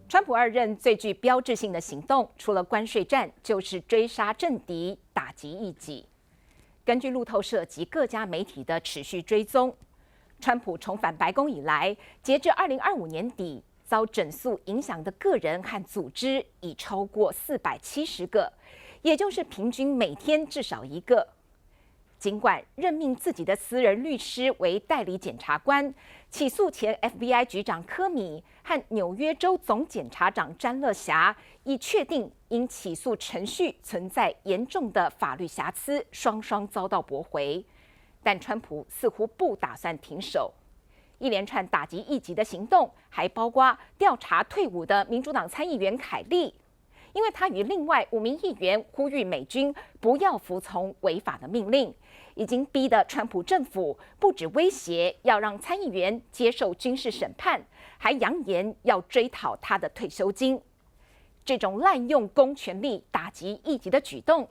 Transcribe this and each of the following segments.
川普2任最具标志性的行动，除了关税战，就是追杀政敌、打击异己。根据路透社及各家媒体的持续追踪，川普重返白宫以来，截至2025年底，遭整肃影响的个人和组织已超过470个，也就是平均每天至少一个。尽管任命自己的私人律师为代理检察官，起诉前 FBI 局长科米和纽约州总检察长詹乐霞，已确定因起诉程序存在严重的法律瑕疵，双双遭到驳回。但川普似乎不打算停手，一连串打击异己的行动，还包括调查退伍的民主党参议员凯利，因为他与另外5名议员呼吁美军不要服从违法的命令，已经逼得川普政府不止威胁要让参议员接受军事审判，还扬言要追讨他的退休金。这种滥用公权力打击异己的举动，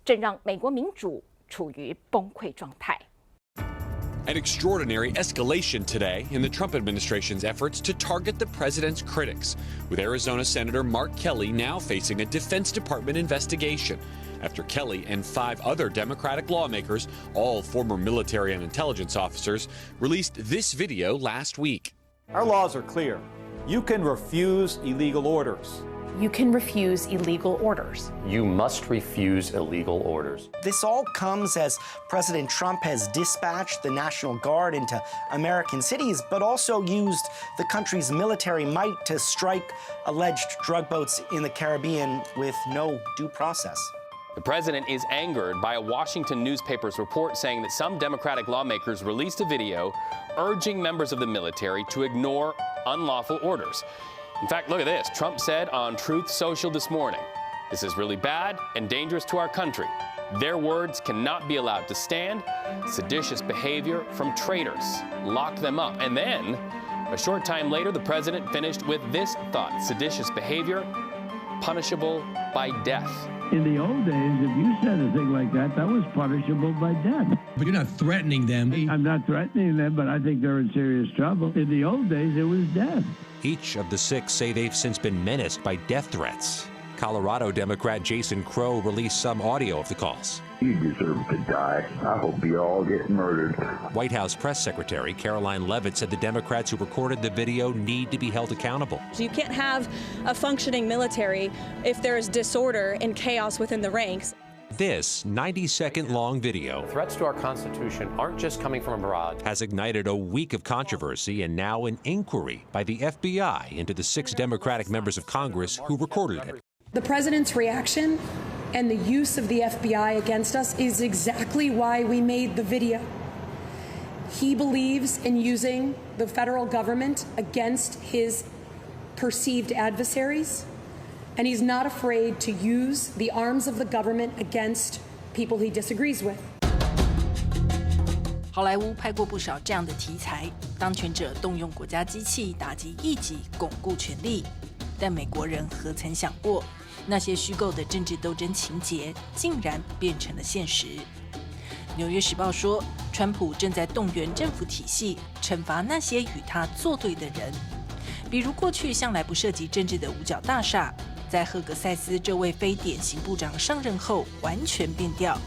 正让美国民主处于崩溃状态。An extraordinary escalation today in the Trump administration's efforts to target the president's critics, with Arizona Senator Mark Kelly now facing a Defense Department investigation after Kelly and 5 other Democratic lawmakers, all former military and intelligence officers, released this video last week. Our laws are clear. You can refuse illegal orders. You can refuse illegal orders. You must refuse illegal orders. This all comes as President Trump has dispatched the National Guard into American cities, but also used the country's military might to strike alleged drug boats in the Caribbean with no due process. The president is angered by a Washington newspaper's report saying that some Democratic lawmakers released a video urging members of the military to ignore unlawful orders. In fact, look at this. Trump said on Truth Social this morning, "This is really bad and dangerous to our country. Their words cannot be allowed to stand. Seditious behavior from traitors. Lock them up." And then, a short time later, the president finished with this thought: seditious behavior, punishable by death. In the old days, if you said a thing like that, that was punishable by death. But you're not threatening them. I'm not threatening them, but I think they're in serious trouble. In the old days, it was death. Each of the 6 say they've since been menaced by death threats. Colorado Democrat Jason Crow released some audio of the calls. You deserve to die. I hope you all get murdered. White House Press Secretary Caroline Leavitt said the Democrats who recorded the video need to be held accountable. You can't have a functioning military if there is disorder and chaos within the ranks. This 90-second-long video Threats to our Constitution aren't just coming from abroad. has ignited a week of controversy and now an inquiry by the FBI into the 6 Democratic members of Congress who recorded it. The president's reaction and the use of the FBI against us is exactly why we made the video. He believes in using the federal government against his perceived adversaries, and he's not afraid to use the arms of the government against people he disagrees with. 好莱坞拍过不少这样的题材，当权者动用国家机器打击异己，巩固权力。但美国人何曾想过，那些虚构的政治斗争情节竟然变成了现实？《纽约时报》说，川普正在动员政府体系，惩罚那些与他作对的人，比如过去向来不涉及政治的五角大厦，在赫格塞斯这位非典型部长上任后完全变调。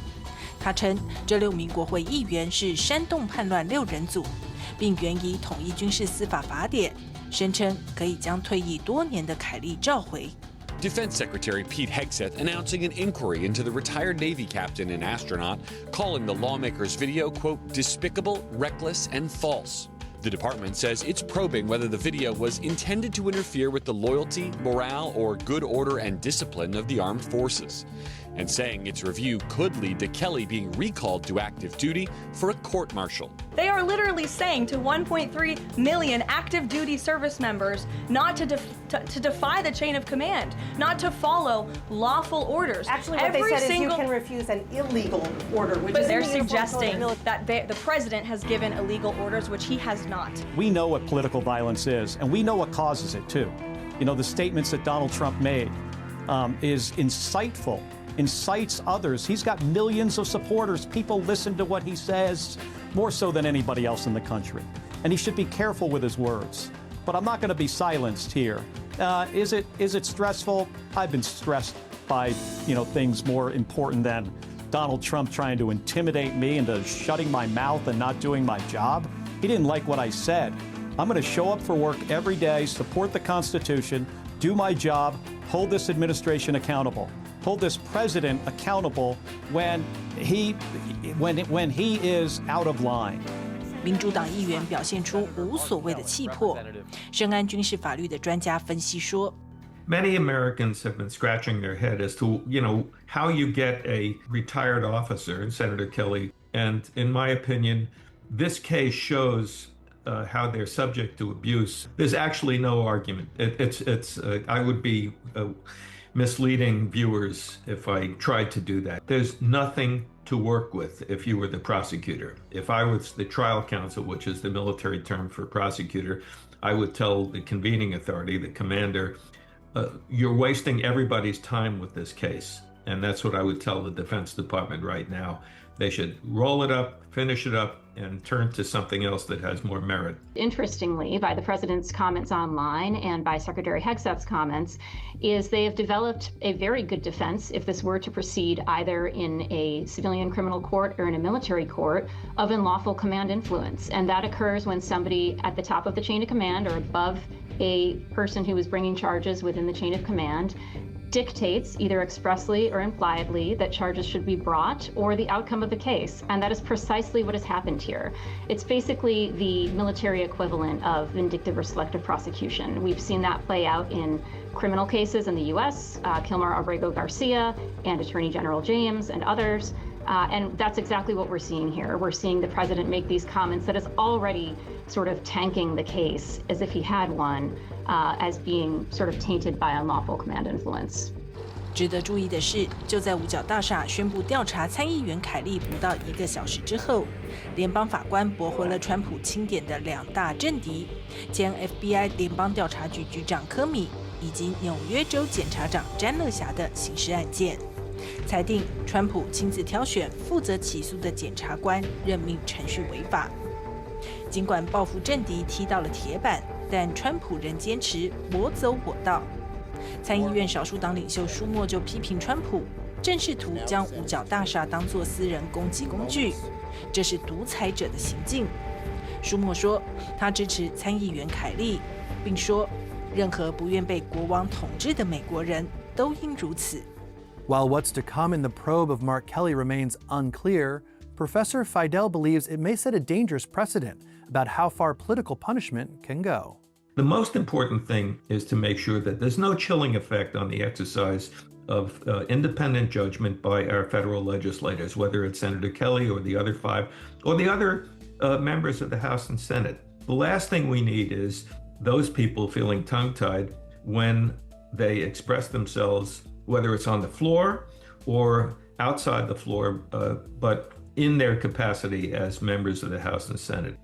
他称这6名国会议员是煽动叛乱6人组，并援以统一军事司法法典，声称可以将退役多年的凯利召回。Defense Secretary Pete Hegseth announcing an inquiry into the retired Navy captain and astronaut, calling the lawmakers' video, quote, despicable, reckless, and false. The department says it's probing whether the video was intended to interfere with the loyalty, morale, or good order and discipline of the armed forces, and saying its review could lead to Kelly being recalled to active duty for a court-martial. They are literally saying to 1.3 million active duty service members not to defy the chain of command, not to follow lawful orders. Actually, what they said is you can refuse an illegal order, which but is they're suggesting that the president has given illegal orders, which he has not. We know what political violence is, and we know what causes it, too. You know, the statements that Donald Trump made is insightful, incites others. He's got millions of supporters. People listen to what he says more so than anybody else in the country. And he should be careful with his words. But I'm not going to be silenced here Is it stressful? I've been stressed by, things more important than Donald Trump trying to intimidate me into shutting my mouth and not doing my job. He didn't like what I said. I'm going to show up for work every day, support the Constitution, do my job, hold this administration accountable, hold this president accountable when he is out of line. 民主党议员表现出无所谓的气魄。深谙军事法律的专家分析说 Many Americans have been scratching their head as to, how you get a retired officer, Senator Kelly. And in my opinion, this case shows how they're subject to abuse. There's actually no argument. I would be misleading viewers if I tried to do that. There's nothing to work with if you were the prosecutor. If I was the trial counsel, which is the military term for prosecutor, I would tell the convening authority, the commander, you're wasting everybody's time with this case. And that's what I would tell the Defense Department right now. They should roll it up, finish it up, and turn to something else that has more merit. Interestingly, by the president's comments online and by Secretary Hegseth's comments, is they have developed a very good defense if this were to proceed either in a civilian criminal court or in a military court of unlawful command influence. And that occurs when somebody at the top of the chain of command or above a person who is bringing charges within the chain of command dictates, either expressly or impliedly, that charges should be brought or the outcome of the case. And that is precisely what has happened here. It's basically the military equivalent of vindictive or selective prosecution. We've seen that play out in criminal cases in the U.S., Kilmer Abrego Garcia and Attorney General James and others. And that's exactly what we're seeing here. We're seeing the president make these comments that is already sort of tanking the case as if he had one, as being sort of tainted by unlawful command influence. 值得注意的是，就在五角大厦宣布调查参议员凯利不到1个小时之后，联邦法官驳回了川普钦点的2大政敌，前 FBI 联邦调查局局长科米以及纽约州检察长詹乐霞的刑事案件，裁定川普亲自挑选负责起诉的检察官任命程序违法。尽管报复政敌踢到了铁板，但川普仍坚持我走我道。参议院少数党领袖舒默就批评川普正试图将五角大厦当作私人攻击工具，这是独裁者的行径。舒默说，他支持参议员凯利，并说，任何不愿被国王统治的美国人都应如此。While what's to come in the probe of Mark Kelly remains unclear, Professor Fidel believes it may set a dangerous precedent about how far political punishment can go. The most important thing is to make sure that there's no chilling effect on the exercise of independent judgment by our federal legislators, whether it's Senator Kelly or the other 5 or the other members of the House and Senate. The last thing we need is those people feeling tongue-tied when they express themselves, whether it's on the floor or outside the floor, but in their capacity as members of the House and Senate.